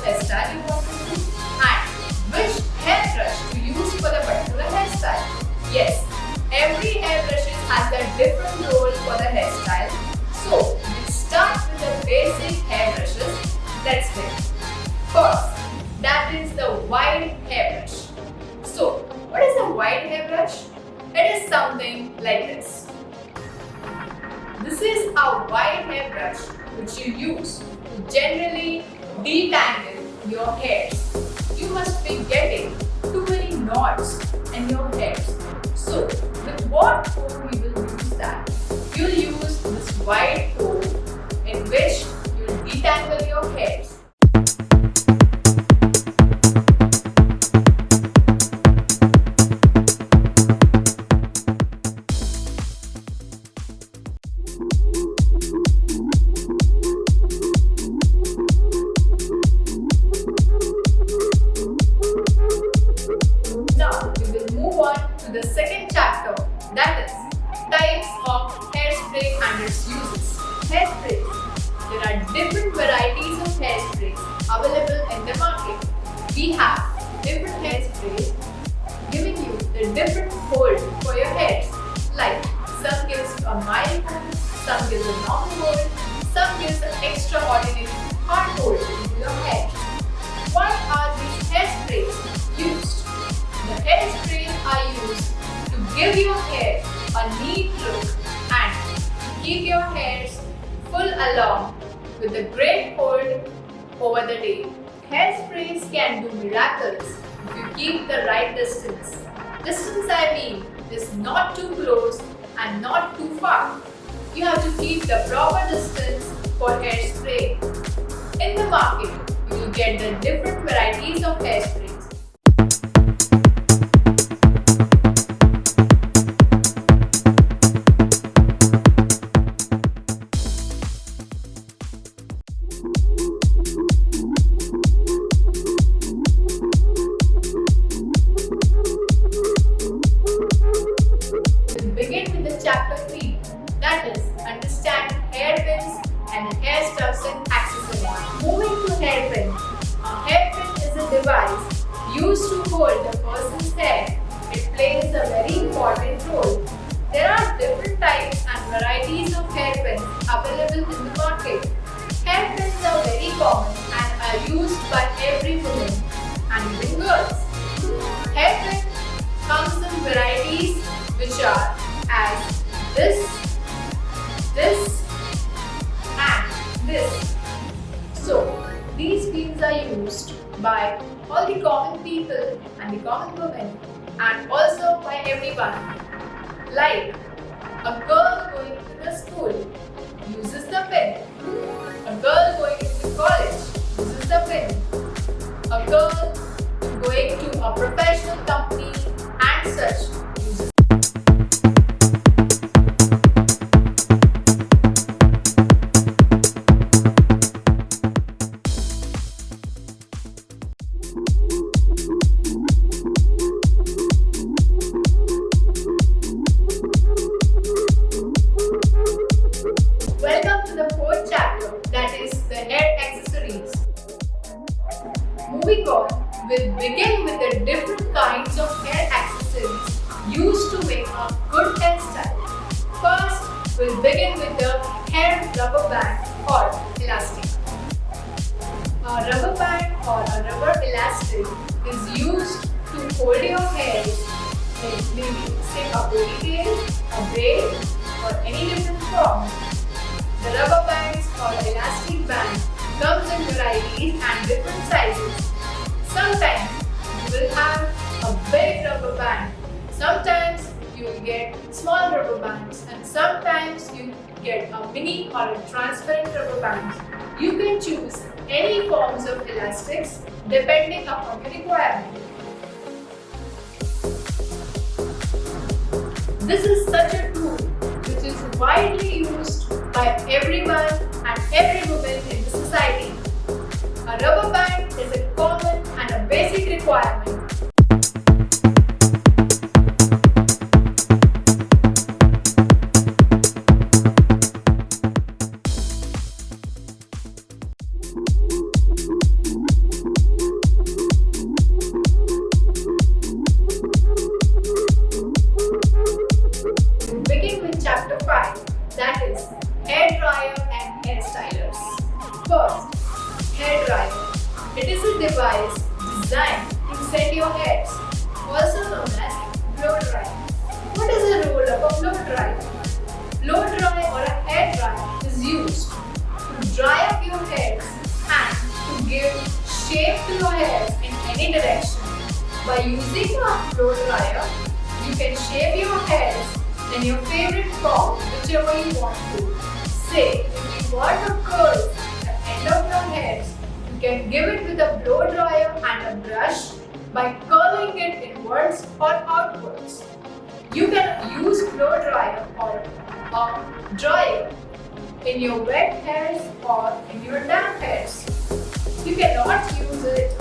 hairstyle you want to do and which hairbrush to use for the particular hairstyle. Yes, every hairbrush has a different role for the hairstyle. So, let's start with the basic hairbrushes. Let's begin. First, that is the wide hairbrush. So, what is a wide hairbrush? It is something like this. This is a wide hairbrush which you use to generally detangle your hairs. You must be getting too many knots in your hairs. So, with what comb you will use that? You'll use this wide comb in which you'll detangle your hairs. Now we will move on to the second chapter, that is types of hairspray and its uses. Hairspray. There are different varieties of hairsprays available in the market. We have different hairsprays giving you the different hold for your hairs. Like some gives a mild hold, some gives a normal hold, some gives an extraordinary hard hold to your hair. Why are these hairsprays used? The hairsprays are used to give your hair a neat look and keep your hairs full along with a great hold over the day. Hairsprays can do miracles if you keep the right distance. Distance I mean is not too close and not too far. You have to keep the proper distance for hairspray. In the market, you will get the different varieties of hairsprays. Chapter 3, that is understand hairpins and hairstuffs and accessories. Moving to hairpin. A hairpin is a device used to hold the person's hair. It plays a very important role. There are different types and varieties of hairpins available in the market. Hairpins are very common and are used by every woman and even girls. Hairpin comes in varieties which are as this, and this. So, these pins are used by all the common people and the common women and also by everyone. Like a girl going to the school uses the pin. A girl going to college uses the pin. A girl going to a professional company and such. Welcome to the fourth chapter, that is the hair accessories. Moving on, we'll begin with the different kinds of hair accessories used to make a good hairstyle. First, we'll begin with the hair rubber band or elastic. A rubber band or a rubber elastic is used to hold your hair in maybe say a ponytail, a braid or any different form. The rubber bands or elastic band comes in varieties and different sizes. Sometimes you will have a big rubber band. Sometimes you will get small rubber bands and sometimes you get a mini or a transparent rubber bands. You can choose any forms of elastics depending upon your requirement. This is such a tool which is widely used by everyone and every woman in the society. A rubber band is a common and a basic requirement. device designed to set your hairs, also known as blow dryer. What is the role of a blow dryer? Blow dry or a hair dryer is used to dry up your hairs and to give shape to your hairs in any direction. By using a blow dryer, you can shape your hairs in your favorite form, whichever you want to. Say, if you want to curl the end of your hairs, you can give it with a blow dryer and a brush by curling it inwards or outwards. You can use blow dryer or a dryer in your wet hairs or in your damp hairs. You cannot use it